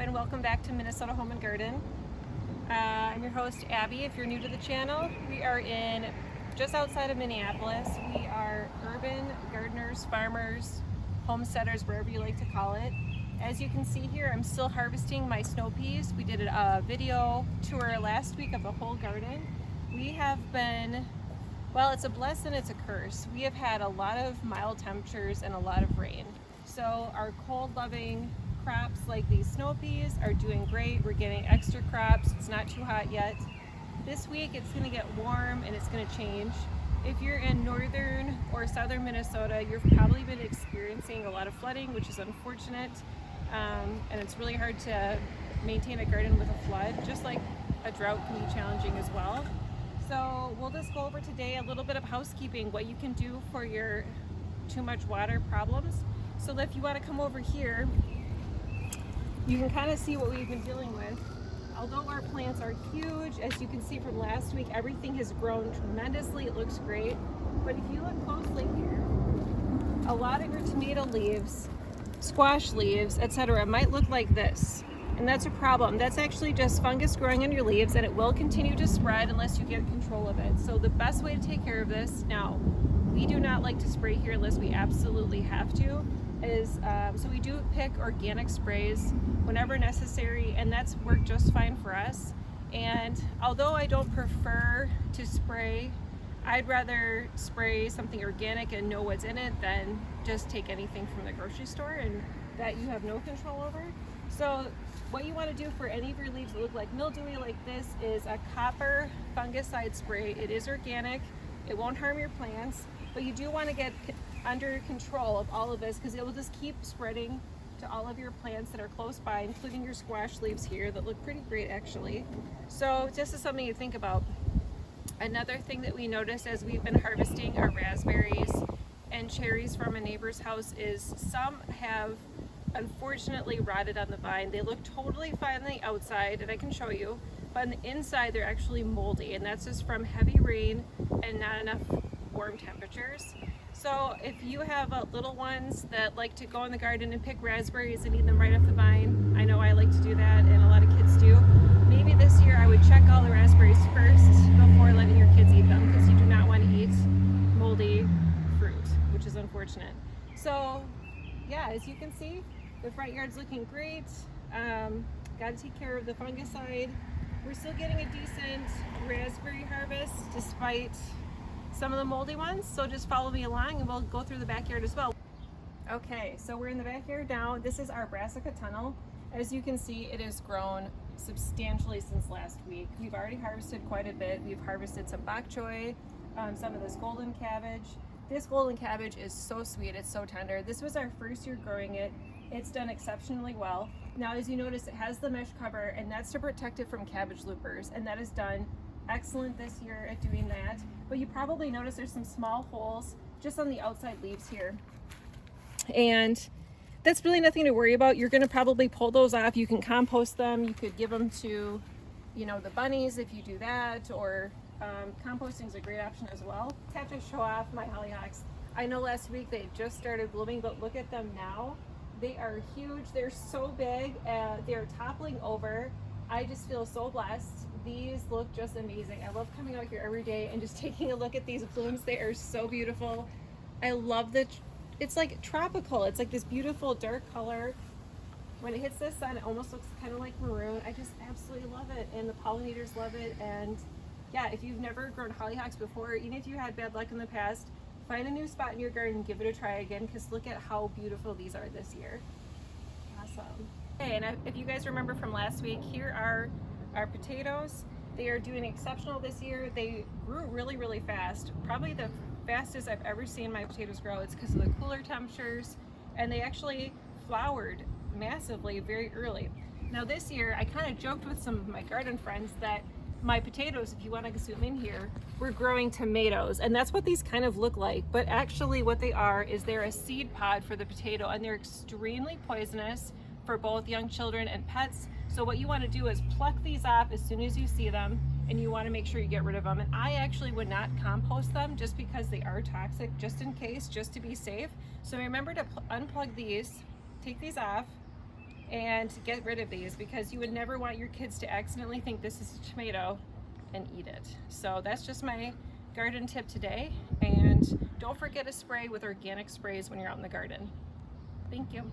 and welcome back to Minnesota Home and Garden. I'm your host Abby. If you're new to the channel, we are in just outside of Minneapolis. We are urban gardeners, farmers, homesteaders, wherever you like to call it. As you can see here, I'm still harvesting my snow peas. We did a video tour last week of the whole garden. We have been, well, it's a blessing, it's a curse. We have had a lot of mild temperatures and a lot of rain. So our cold-loving crops like these snow peas are doing great. We're getting extra crops. It's not too hot yet. This week it's going to get warm and it's going to change. If you're in northern or southern Minnesota, you've probably been experiencing a lot of flooding, which is unfortunate. And it's really hard to maintain a garden with a flood, just like a drought can be challenging as well. So we'll just go over today a little bit of housekeeping, what you can do for your too much water problems. So if you want to come over here, you can kind of see what we've been dealing with. Although our plants are huge, as you can see from last week, everything has grown tremendously. It looks great. But if you look closely here, a lot of your tomato leaves, squash leaves, etc. might look like this. And that's a problem. That's actually just fungus growing on your leaves, and it will continue to spread unless you get control of it. So the best way to take care of this, now, we do not like to spray here unless we absolutely have to, is so we do pick organic sprays whenever necessary, and that's worked just fine for us. And although I don't prefer to spray, I'd rather spray something organic and know what's in it than just take anything from the grocery store and that you have no control over. So what you want to do for any of your leaves that look like mildewy like this is a copper fungicide spray. It is organic, it won't harm your plants, but you do want to get under control of all of this because it will just keep spreading to all of your plants that are close by, including your squash leaves here that look pretty great actually. So just as something to think about. Another thing that we noticed as we've been harvesting our raspberries and cherries from a neighbor's house is some have unfortunately rotted on the vine. They look totally fine on the outside, and I can show you, but on the inside they're actually moldy, and that's just from heavy rain and not enough warm temperatures. So if you have little ones that like to go in the garden and pick raspberries and eat them right off the vine, I know I like to do that and a lot of kids do, maybe this year I would check all the raspberries first before letting your kids eat them, because you do not want to eat moldy fruit, which is unfortunate. So yeah, as you can see, the front yard's looking great. Got to take care of the fungicide. We're still getting a decent raspberry harvest despite some of the moldy ones, so just follow me along and we'll go through the backyard as well. Okay, so we're in the backyard now. This is our brassica tunnel. As you can see, it has grown substantially since last week. We've already harvested quite a bit. We've harvested some bok choy, some of this golden cabbage. This golden cabbage is so sweet, it's so tender. This was our first year growing it. It's done exceptionally well. Now, as you notice, it has the mesh cover, and that's to protect it from cabbage loopers, and that is done excellent this year at doing that. But you probably notice there's some small holes just on the outside leaves here, and that's really nothing to worry about. You're going to probably pull those off. You can compost them. You could give them to, you know, the bunnies if you do that, or composting is a great option as well. I have to show off my hollyhocks. I know last week they just started blooming, but look at them now. They are huge. They're so big. They're toppling over. I just feel so blessed. These look just amazing. I love coming out here every day and just taking a look at these blooms. They are so beautiful. I love it's like tropical. It's like this beautiful dark color. When it hits the sun, it almost looks kind of like maroon. I just absolutely love it, and the pollinators love it. And yeah, if you've never grown hollyhocks before, even if you had bad luck in the past, find a new spot in your garden and give it a try again, because look at how beautiful these are this year. Awesome. Okay, and if you guys remember from last week, here are our potatoes. They are doing exceptional this year. They grew really, really fast. Probably the fastest I've ever seen my potatoes grow. It's because of the cooler temperatures, and they actually flowered massively very early. Now this year, I kind of joked with some of my garden friends that my potatoes, if you want to zoom in here, we're growing tomatoes, and that's what these kind of look like. But actually what they are is they're a seed pod for the potato, and they're extremely poisonous for both young children and pets. So what you want to do is pluck these off as soon as you see them, and you want to make sure you get rid of them. And I actually would not compost them just because they are toxic, just in case, just to be safe. So remember to unplug these, take these off, and get rid of these, because you would never want your kids to accidentally think this is a tomato and eat it. So that's just my garden tip today, and don't forget to spray with organic sprays when you're out in the garden. Thank you.